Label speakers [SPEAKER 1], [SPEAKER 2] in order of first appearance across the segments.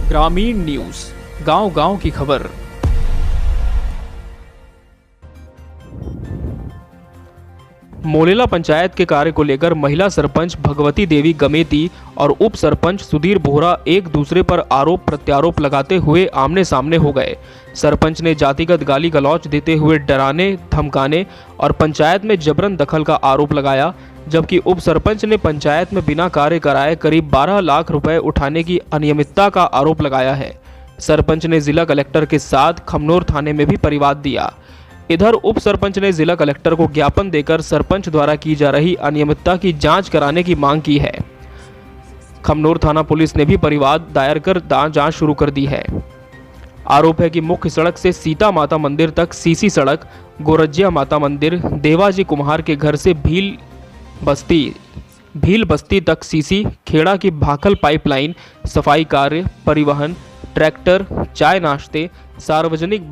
[SPEAKER 1] ग्रामीण न्यूज, गांव-गांव की खबर। मोलेला पंचायत के कार्य को लेकर महिला सरपंच भगवती देवी गमेती और उप सरपंच सुधीर बोहरा एक दूसरे पर आरोप प्रत्यारोप लगाते हुए आमने सामने हो गए। सरपंच ने जातिगत गाली गलौच देते हुए डराने, धमकाने और पंचायत में जबरन दखल का आरोप लगाया, जबकि उप सरपंच ने पंचायत में बिना कार्य कराए करीब 12 लाख रुपए उठाने की अनियमितता का आरोप लगाया है। सरपंच ने जिला कलेक्टर के साथ खमनोर थाने में भी परिवाद दिया। इधर उप सरपंच ने जिला कलेक्टर को ज्ञापन देकर सरपंच द्वारा की जा रही अनियमितता की जांच कराने की मांग की है। खमनोर थाना पुलिस ने भी परिवाद दायर कर जांच शुरू कर दी है। आरोप है कि मुख्य सड़क से सीता माता मंदिर तक सीसी सड़क, गोरज्जिया माता मंदिर, देवाजी कुम्हार के घर से भील बस्ती तक सीसी, खेड़ा की भाखल पाइपलाइन, सफाई कार्य, परिवहन, ट्रैक्टर, चाय नाश्ते, सार्वजनिक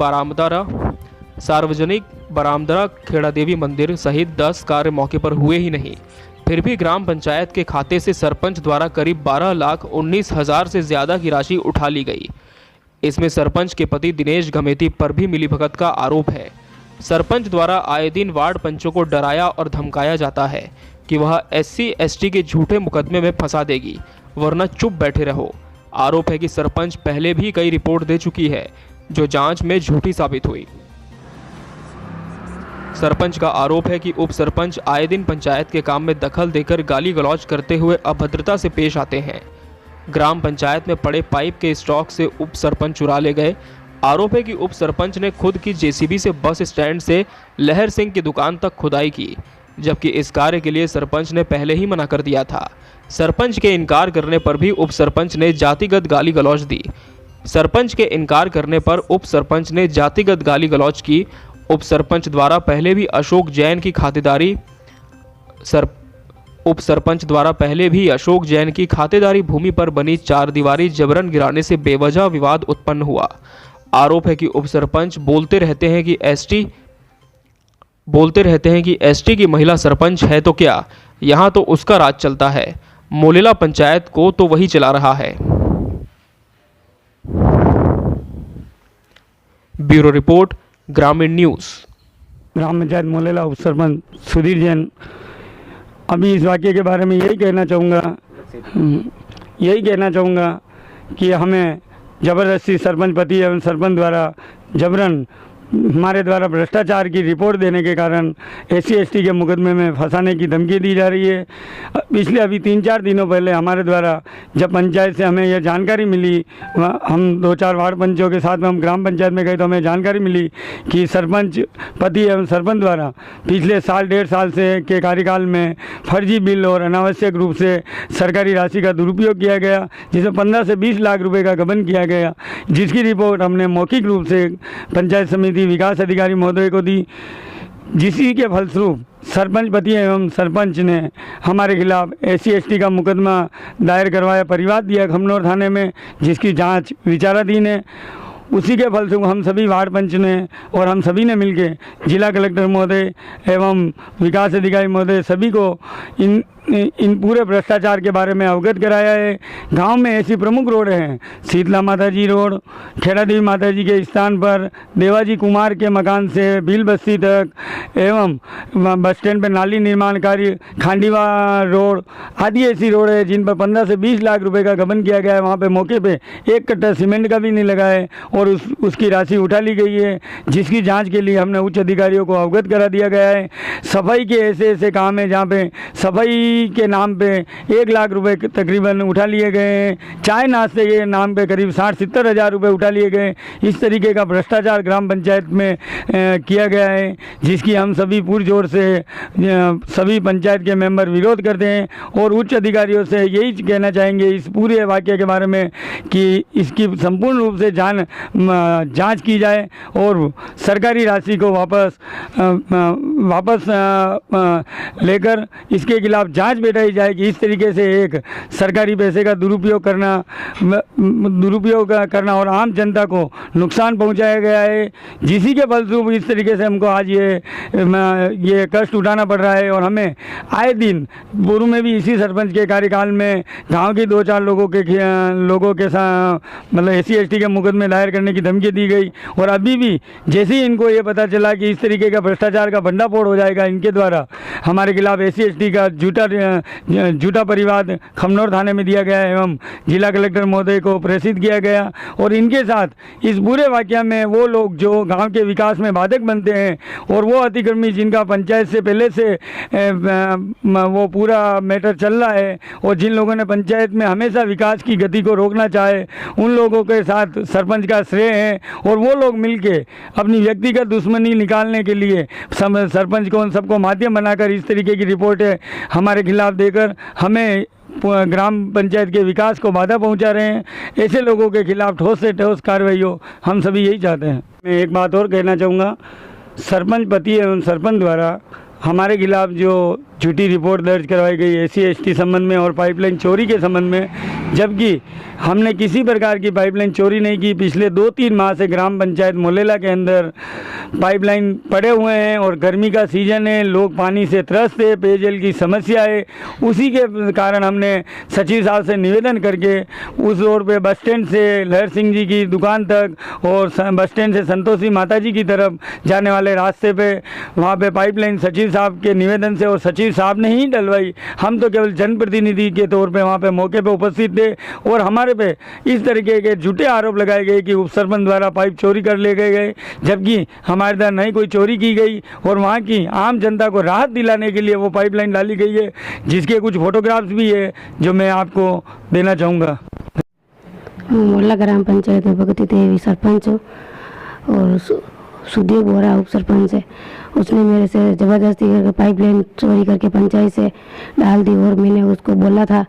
[SPEAKER 1] बरामदा, खेड़ा देवी मंदिर सहित 10 कार्य मौके पर हुए ही नहीं। फिर भी ग्राम पंचायत के खाते से सरपंच द्वारा करीब 12,19,000 से ज्यादा की राशि उठा ली गई। इसमें सरपंच के पति दिनेश गमेती पर भी मिलीभगत का आरोप है। सरपंच द्वारा आए दिन वार्ड पंचों को डराया और धमकाया जाता है कि वह SC/ST के झूठे मुकदमे में फंसा देगी, वरना चुप बैठे रहो। आरोप है कि सरपंच पहले भी कई रिपोर्ट दे चुकी है, जो जांच में झूठी साबित हुई। सरपंच का आरोप है कि उप सरपंच आए दिन पंचायत के काम में दखल देकर गाली गलौज करते हुए अभद्रता से पेश आते हैं। ग्राम पंचायत में पड़े पाइप के स्टॉक से उप सरपंच चुरा ले गए। आरोप है कि उप सरपंच ने खुद की JCB से बस स्टैंड से लहर सिंह की दुकान तक खुदाई की, जबकि इस कार्य के लिए सरपंच ने पहले ही मना कर दिया था। सरपंच के इनकार करने पर भी उप सरपंच ने जातिगत गाली गलौज दी। सरपंच के इनकार करने पर उप सरपंच ने जातिगत गाली गलौज की। उप सरपंच द्वारा पहले भी अशोक जैन की खातेदारी भूमि पर बनी 4 दीवारी जबरन गिराने से बेवजह विवाद उत्पन्न हुआ। आरोप है कि उप सरपंच बोलते रहते हैं कि ST की महिला सरपंच है तो क्या, यहाँ तो उसका राज चलता है, मोलेला पंचायत को तो वही चला रहा है। ब्यूरो रिपोर्ट, ग्रामीण न्यूज।
[SPEAKER 2] ग्राम पंचायत मोलेला उप सरपंच सुधीर जैन। अभी इस वाक्य के बारे में यही कहना चाहूँगा कि हमें ज़बरदस्ती सरपंच पति एवं सरपंच द्वारा जबरन हमारे द्वारा भ्रष्टाचार की रिपोर्ट देने के कारण SC/ST के मुकदमे में फंसाने की धमकी दी जा रही है। पिछले अभी 3-4 दिनों पहले हमारे द्वारा जब पंचायत से हमें यह जानकारी मिली, हम 2-4 वार्ड पंचों के साथ में हम ग्राम पंचायत में गए तो हमें जानकारी मिली कि सरपंच पति एवं सरपंच द्वारा पिछले 1.5 साल से के कार्यकाल में फर्जी बिल और अनावश्यक रूप से सरकारी राशि का दुरुपयोग किया गया, जिसमें 15 से 20 लाख रुपये का गबन किया गया, जिसकी रिपोर्ट हमने मौखिक रूप से पंचायत समिति विकास अधिकारी महोदय को दी। जिसी के फलस्वरूप सरपंच पति एवं सरपंच ने हमारे खिलाफ SC/ST का मुकदमा दायर करवाया, परिवाद दिया खमनोर थाने में, जिसकी जांच विचाराधीन है। उसी के फलस्वरूप हम सभी वार्ड पंच ने और हम सभी ने मिलकर जिला कलेक्टर महोदय एवं विकास अधिकारी महोदय सभी को इन पूरे भ्रष्टाचार के बारे में अवगत कराया है। गांव में ऐसी प्रमुख रोड हैं, शीतला माता जी रोड, खेड़ा देवी माता जी के स्थान पर देवाजी कुमार के मकान से भील बस्ती तक, एवं बस स्टैंड पर नाली निर्माण कार्य, खांडीवा रोड आदि ऐसी रोड है जिन पर 15 से 20 लाख रुपए का गबन किया गया है। वहाँ पे मौके पे एक कट्टा सीमेंट का भी नहीं लगा है और उसकी राशि उठा ली गई है, जिसकी जाँच के लिए हमने उच्च अधिकारियों को अवगत करा दिया गया है। सफाई के ऐसे काम है जहाँ पे सफाई के नाम पे 1 लाख रुपए तकरीबन उठा लिए गए हैं। चाय नाश्ते के नाम पे करीब 60-70 हज़ार रुपये उठा लिए गए। इस तरीके का भ्रष्टाचार ग्राम पंचायत में किया गया है, जिसकी हम सभी पुरजोर से सभी पंचायत के मेंबर विरोध करते हैं और उच्च अधिकारियों से यही कहना चाहेंगे इस पूरे वाक़ये के बारे में कि इसकी संपूर्ण रूप से जांच की जाए और सरकारी राशि को वापस लेकर इसके खिलाफ जांच बैठाई जाए कि इस तरीके से एक सरकारी पैसे का दुरुपयोग करना और आम जनता को नुकसान पहुंचाया गया है, जिसी के फलस्वरूप इस तरीके से हमको आज ये कष्ट उठाना पड़ रहा है। और हमें आए दिन पूर्व में भी इसी सरपंच के कार्यकाल में गांव के 2-4 लोगों के साथ मतलब SC/ST के मुकदमे दायर करने की धमकी दी गई। और अभी भी जैसे ही इनको ये पता चला कि इस तरीके का भ्रष्टाचार का भंडाफोड़ हो जाएगा इनके द्वारा, हमारे खिलाफ SC/ST का झूठा परिवाद खमनौर थाने में दिया गया एवं जिला कलेक्टर महोदय को प्रेषित किया गया। और इनके साथ इस पूरे वाकया में वो लोग जो गांव के विकास में बाधक बनते हैं और वो अतिक्रमी जिनका पंचायत से पहले से वो पूरा मैटर चल रहा है और जिन लोगों ने पंचायत में हमेशा विकास की गति को रोकना चाहे, उन लोगों के साथ सरपंच का श्रेय है। और वो लोग मिलके अपनी व्यक्तिगत दुश्मनी निकालने के लिए सरपंच को उन सबको माध्यम बनाकर इस तरीके की रिपोर्टें हमारे खिलाफ देकर हमें ग्राम पंचायत के विकास को बाधा पहुंचा रहे हैं। ऐसे लोगों के खिलाफ ठोस से ठोस कार्रवाई हो, हम सभी यही चाहते हैं। मैं एक बात और कहना चाहूँगा, सरपंच पति एवं सरपंच द्वारा हमारे खिलाफ जो झूठी रिपोर्ट दर्ज करवाई गई SC/ST संबंध में और पाइपलाइन चोरी के संबंध में, जबकि हमने किसी प्रकार की पाइपलाइन चोरी नहीं की। पिछले 2-3 माह से ग्राम पंचायत मोलेला के अंदर पाइपलाइन पड़े हुए हैं और गर्मी का सीजन है, लोग पानी से त्रस्त है, पेयजल की समस्या है। उसी के कारण हमने सचिव साहब से निवेदन करके उस रोड पे बस स्टैंड से लहर सिंह जी की दुकान तक और बस स्टैंड से संतोषी माता जी की तरफ जाने वाले रास्ते पे वहाँ पे पाइपलाइन सचिव साहब के निवेदन से, और सचिव साहब ने ही डलवाई, हम तो केवल जनप्रतिनिधि के तौर पे वहाँ पे मौके पे उपस्थित थे। और हमारे पे इस तरीके के झूठे आरोप लगाए गए कि उप सरपंच द्वारा पाइप चोरी कर ले गए, जबकि हमारे द्वारा नहीं कोई चोरी की गई और वहाँ की आम जनता को राहत दिलाने के लिए वो पाइपलाइन डाली गई है, जिसके कुछ फोटोग्राफ्स भी है जो मैं आपको देना चाहूँगा।
[SPEAKER 3] मोहल्ला ग्राम पंचायत में भगवती देवी सरपंच हूँ और सुधीर बोरा उप सरपंच है। उसने मेरे से ज़बरदस्ती करके पाइपलाइन चोरी करके पंचायत से डाल दी और मैंने उसको बोला था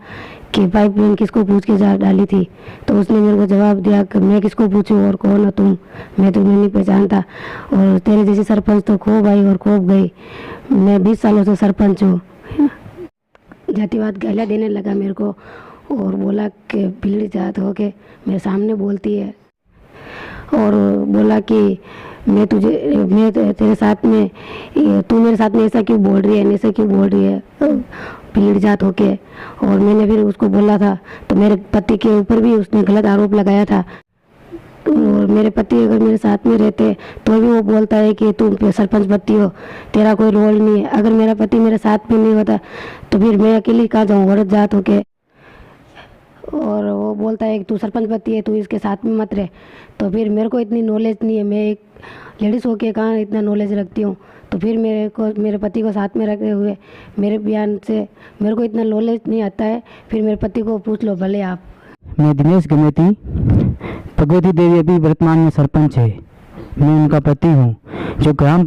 [SPEAKER 3] कि पाइपलाइन किसको पूछ के डाली थी, तो उसने मेरे को जवाब दिया कि मैं किसको पूछूं और कौन हो तुम, मैं तुम्हें नहीं पहचानता और तेरे जैसे सरपंच तो खूब आई और खूब गई। मैं 20 सालों से सरपंच हूँ। जातिवाद गालियाँ देने लगा मेरे को और बोला कि बिगड़ी जात हो के मेरे सामने बोलती है और बोला कि मैं तेरे साथ में, तू मेरे साथ में ऐसा क्यों बोल रही है, ऐसा क्यों बोल रही है, भीड़ जात होके। और मैंने फिर उसको बोला था, तो मेरे पति के ऊपर भी उसने गलत आरोप लगाया था। और मेरे पति अगर मेरे साथ में रहते तो भी वो बोलता है कि तू सरपंच पति हो, तेरा कोई रोल नहीं है। अगर मेरा पति मेरे साथ में नहीं होता तो फिर मैं अकेली कहाँ जाऊँ औरत जात होके। और वो बोलता है कि तू सरपंच पति है, तू इसके साथ में मत रहे। तो फिर मेरे को इतनी नॉलेज नहीं है, मैं एक लेडीज़ होके कहाँ इतना नॉलेज रखती हूँ। तो फिर मेरे पति को साथ में रखे हुए मेरे बयान से मेरे को इतना नॉलेज नहीं आता है। फिर मेरे पति को पूछ लो भले आप।
[SPEAKER 4] मैं दिनेश गमेती, भगवती देवी अभी वर्तमान में सरपंच है, मैं उनका पति हूँ। जो ग्राम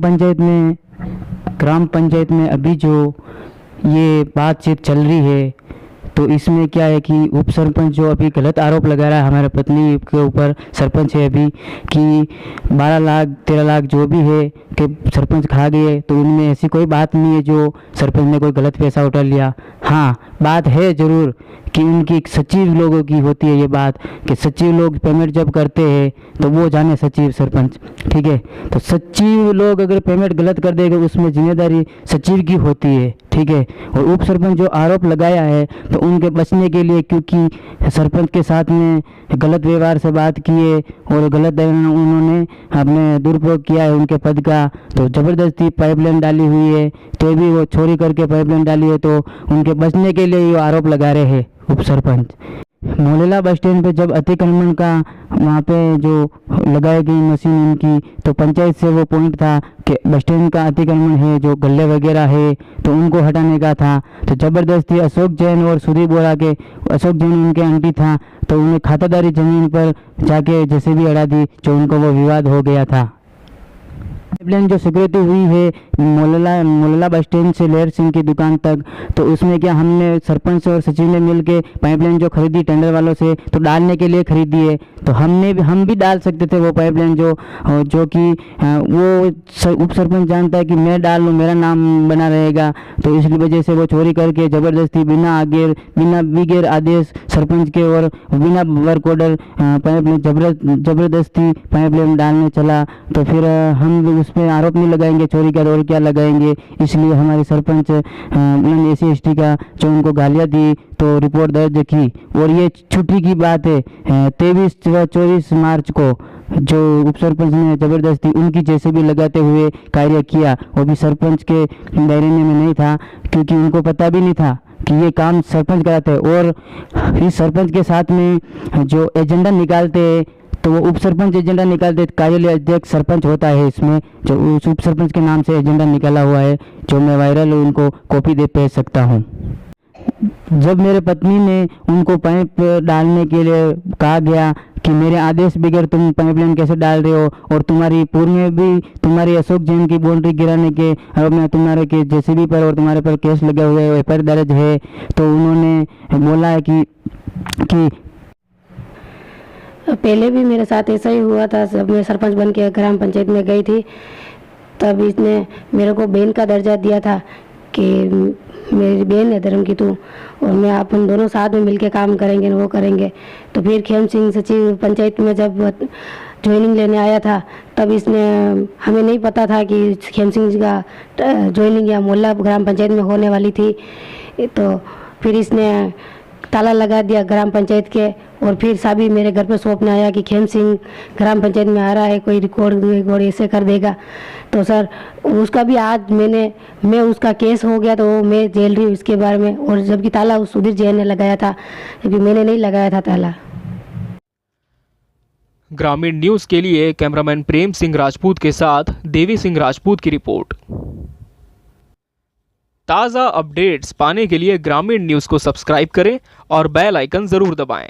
[SPEAKER 4] पंचायत में अभी जो ये बातचीत चल रही है, तो इसमें क्या है कि उप सरपंच जो अभी गलत आरोप लगा रहा है हमारे पत्नी के ऊपर, सरपंच है अभी, कि 12 लाख 13 लाख जो भी है कि सरपंच खा गए, तो उनमें ऐसी कोई बात नहीं है जो सरपंच ने कोई गलत पैसा उठा लिया। हाँ, बात है ज़रूर कि उनकी सचिव लोगों की होती है ये बात कि सचिव लोग पेमेंट जब करते हैं तो वो जाने सचिव सरपंच, ठीक है। तो सचिव लोग अगर पेमेंट गलत कर देंगे उसमें जिम्मेदारी सचिव की होती है, ठीक है। और उप सरपंच जो आरोप लगाया है तो उनके बचने के लिए, क्योंकि सरपंच के साथ में गलत व्यवहार से बात किए और गलत उन्होंने अपने दुरुपयोग किया है उनके पद का, तो ज़बरदस्ती पाइपलाइन डाली हुई है, तो भी वो चोरी करके पाइपलाइन डाली है, तो उनके बचने के लिए ये आरोप लगा रहे हैं उप सरपंच। मोलेला बस स्टैंड पे जब अतिक्रमण का वहाँ पे जो लगाई गई मशीन उनकी, तो पंचायत से वो पॉइंट था कि बस स्टैंड का अतिक्रमण है, जो गल्ले वगैरह है तो उनको हटाने का था। तो ज़बरदस्ती अशोक जैन और सुधीर बोरा के, अशोक जैन उनके आंटी था, तो उन्हें खातादारी ज़मीन पर जाके जैसे भी अड़ा दी, जो उनको वो विवाद हो गया था। पाइपलाइन जो सिक्योरिटी हुई है मोलला बस स्टैंड से लेहर सिंह की दुकान तक, तो उसमें क्या हमने सरपंच और सचिव ने मिल के पाइपलाइन जो खरीदी टेंडर वालों से, तो डालने के लिए खरीदी है, तो हम भी डाल सकते थे वो पाइपलाइन जो कि वो उप सरपंच जानता है कि मैं डाल लूँ, मेरा नाम बना रहेगा, तो इसलिए वजह से वो चोरी करके ज़बरदस्ती बिना बगैर आदेश सरपंच के और बिना वर्क ऑर्डर पाइपलाइन ज़बरदस्ती पाइपलाइन डालने चला। तो फिर हम उस पर आरोप नहीं लगाएंगे चोरी का, और क्या लगाएंगे, इसलिए हमारे सरपंच बुलंद SC का जो उनको गालियाँ दी तो रिपोर्ट दर्ज की। और ये छुट्टी की बात है 23 व 24 मार्च को जो उप सरपंच ने ज़बरदस्ती उनकी JCB लगाते हुए कार्य किया, वो भी सरपंच के दायरे में नहीं था, क्योंकि उनको पता भी नहीं था कि ये काम सरपंच कराते हैं। और इस सरपंच के साथ में जो एजेंडा निकालते हैं, तो वो उप सरपंच एजेंडा निकालते, कार्यालय अध्यक्ष सरपंच होता है इसमें, जो उस उप सरपंच के नाम से एजेंडा निकाला हुआ है, जो मैं वायरल उनको कॉपी दे भेज सकता हूँ। जब मेरे पत्नी ने उनको पाइप डालने के लिए कहा गया कि मेरे आदेश बगैर तुम पाइपलाइन कैसे डाल रहे हो, और तुम्हारी पूर्व में भी तुम्हारी अशोक जैन की बाउंड्री गिराने के आरोप में तुम्हारे के JCB पर और तुम्हारे पर केस लगे हुए हैं, FIR दर्ज है, तो उन्होंने बोला है कि
[SPEAKER 3] पहले भी मेरे साथ ऐसा ही हुआ था। जब मैं सरपंच बन के ग्राम पंचायत में गई थी, तब इसने मेरे को बहन का दर्जा दिया था कि मेरी बहन है धर्म की तू, और मैं अपन दोनों साथ में मिलके काम करेंगे, वो करेंगे। तो फिर खेम सिंह सचिव पंचायत में जब ज्वाइनिंग लेने आया था, तब इसने, हमें नहीं पता था कि खेम सिंह जी का ज्वाइनिंग या मोहल्ला ग्राम पंचायत में होने वाली थी। तो फिर इसने ताला लगा दिया ग्राम पंचायत के, और फिर साबी मेरे घर पे सौंपने आया कि खेम सिंह ग्राम पंचायत में आ रहा है, कोई रिकॉर्ड ऐसे कर देगा। तो सर उसका भी आज मैं उसका केस हो गया, तो मैं जेल रही हूँ इसके बारे में, और जबकि ताला उस सुधीर जैन ने लगाया था, जबकि मैंने नहीं लगाया था ताला।
[SPEAKER 1] ग्रामीण न्यूज़ के लिए कैमरामैन प्रेम सिंह राजपूत के साथ देवी सिंह राजपूत की रिपोर्ट। ताज़ा अपडेट्स पाने के लिए ग्रामीण न्यूज़ को सब्सक्राइब करें और बेल आइकन ज़रूर दबाएं।